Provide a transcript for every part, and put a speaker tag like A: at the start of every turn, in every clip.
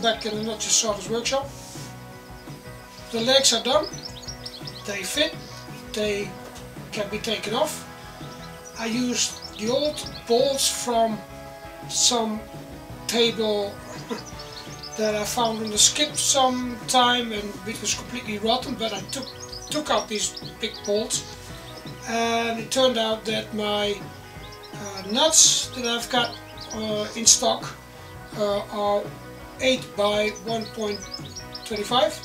A: back in the Just Sawdust workshop. The legs are done, they fit, they can be taken off. I used the old bolts from some table that I found on the skip sometime and it was completely rotten, but I took out these big bolts and it turned out that my nuts that I've got in stock are 8 by 1.25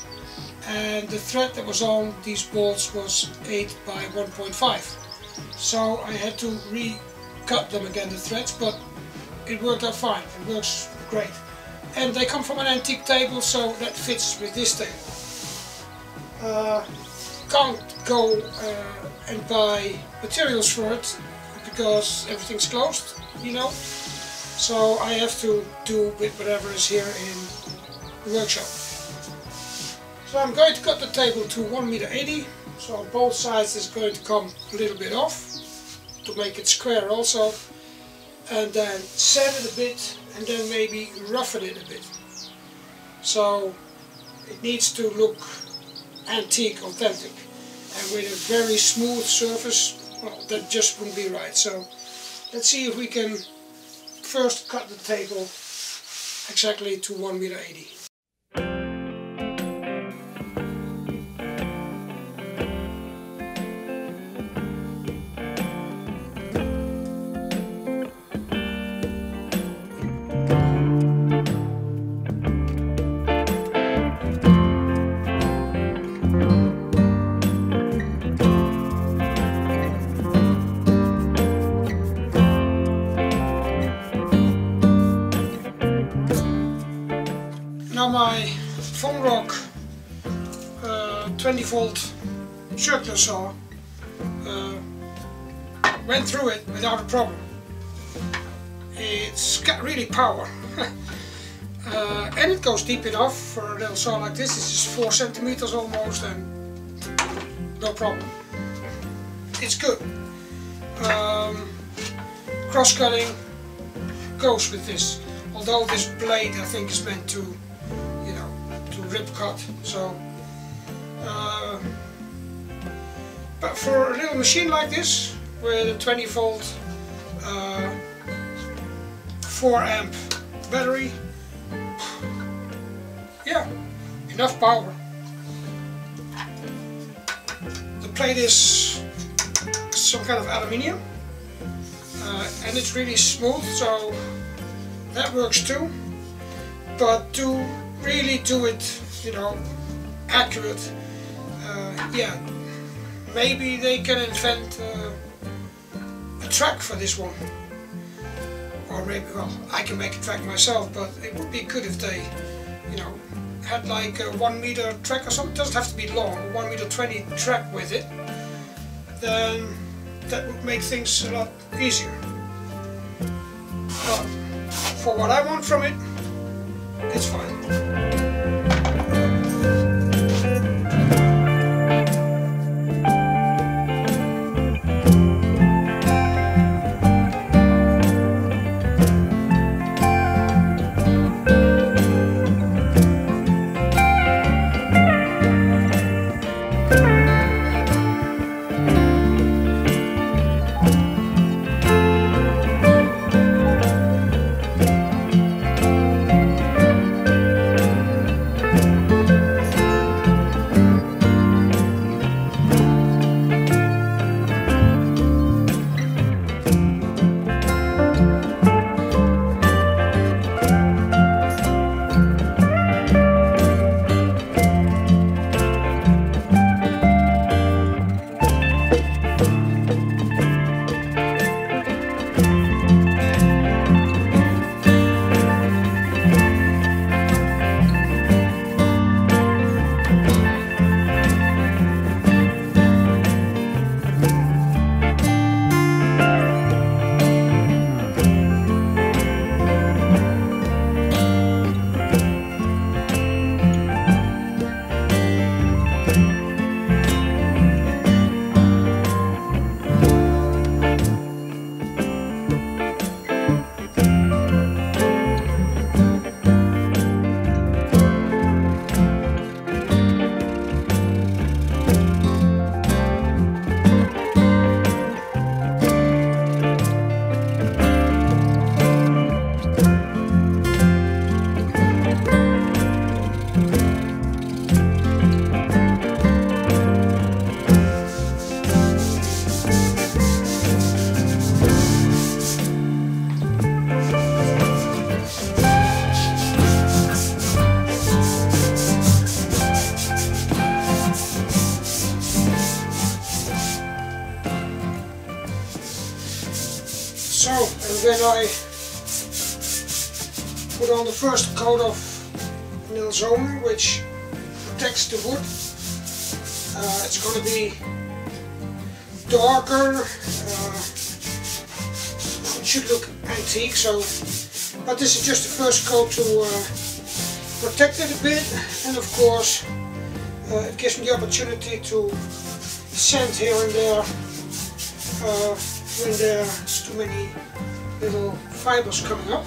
A: and the thread that was on these bolts was 8 by 1.5. So I had to recut them again, the threads, but it worked out fine. It works great. And they come from an antique table, so that fits with this table. Can't go and buy materials for it because everything's closed, you know. So I have to do with whatever is here in the workshop. So I'm going to cut the table to 1.80 m. So on both sides is going to come a little bit off to make it square also. And then sand it a bit and then maybe roughen it a bit. So it needs to look antique, authentic. And with a very smooth surface, well, that just wouldn't be right. So let's see if we can first cut the table exactly to 1.80 m. Now my Vonroc 20-volt circular saw went through it without a problem. It's got really power and it goes deep enough for a little saw like this. This is 4 centimeters almost and no problem. It's good. Cross-cutting goes with this. Although this blade I think is meant to, you know, to rip cut. So, but for a little machine like this, with a 20-volt 4-amp battery, yeah, enough power. The plate is some kind of aluminium, and it's really smooth, so that works too. But to really do it, you know, accurate, yeah, maybe they can invent a track for this one. Or maybe, well, I can make a track myself, but it would be good if they, you know, had like a 1 meter track or something. It doesn't have to be long, a 1.20 m track with it. Then that would make things a lot easier. But for what I want from it, it's fine. So, and when I put on the first coat of Não Só Serradura, which protects the wood, it's going to be darker. It should look antique, so, but this is just the first coat to protect it a bit, and of course it gives me the opportunity to sand here and there when there's too many little fibers coming up.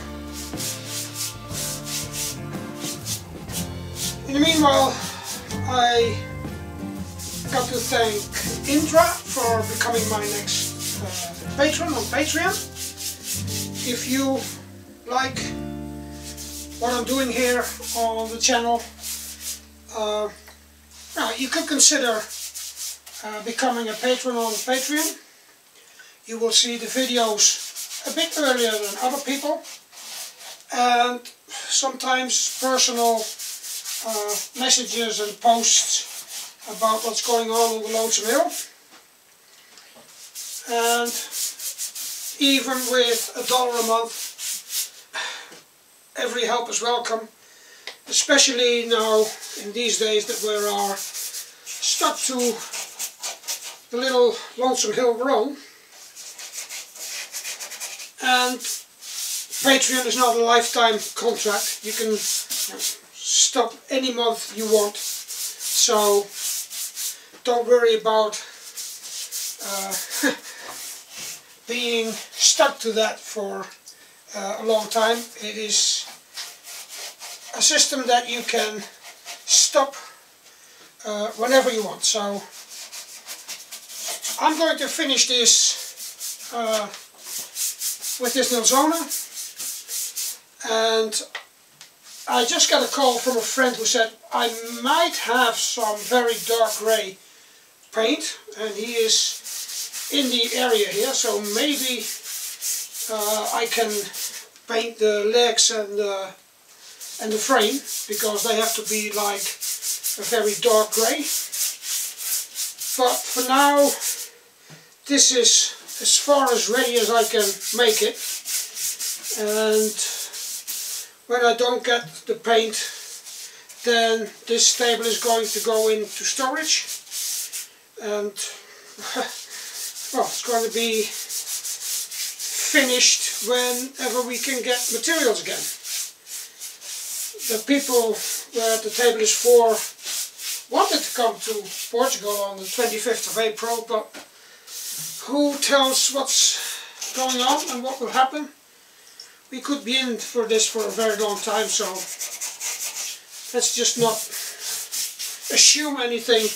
A: In the meanwhile, I got to thank Indra for becoming my next patron on Patreon. If you like what I'm doing here on the channel, you could consider becoming a patron on Patreon. You will see the videos a bit earlier than other people, and sometimes personal messages and posts about what's going on the Lonesome Hill. And even with $1 a month, every help is welcome, especially now in these days that we are stuck to the little Lonesome Hill we're on. And Patreon is not a lifetime contract. You can stop any month you want, so don't worry about being stuck to that for a long time. It is a system that you can stop whenever you want. So I'm going to finish this with this Não Só Serradura, and I just got a call from a friend who said I might have some very dark grey paint, and he is in the area here, so maybe I can paint the legs and the frame, because they have to be like a very dark grey. But for now, this is as far as ready as I can make it, and when I don't get the paint, then this table is going to go into storage, and well, it's going to be finished whenever we can get materials again. The people where the table is for wanted to come to Portugal on the 25th of April, but who tells what's going on and what will happen? We could be in for this for a very long time, so let's just not assume anything.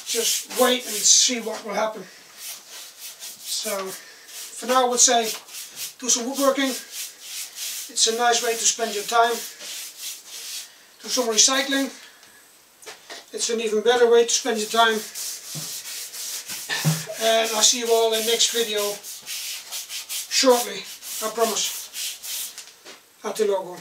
A: Just wait and see what will happen. So for now I would say do some woodworking. It's a nice way to spend your time. Do some recycling. It's an even better way to spend your time. And I'll see you all in the next video shortly, I promise. Até logo.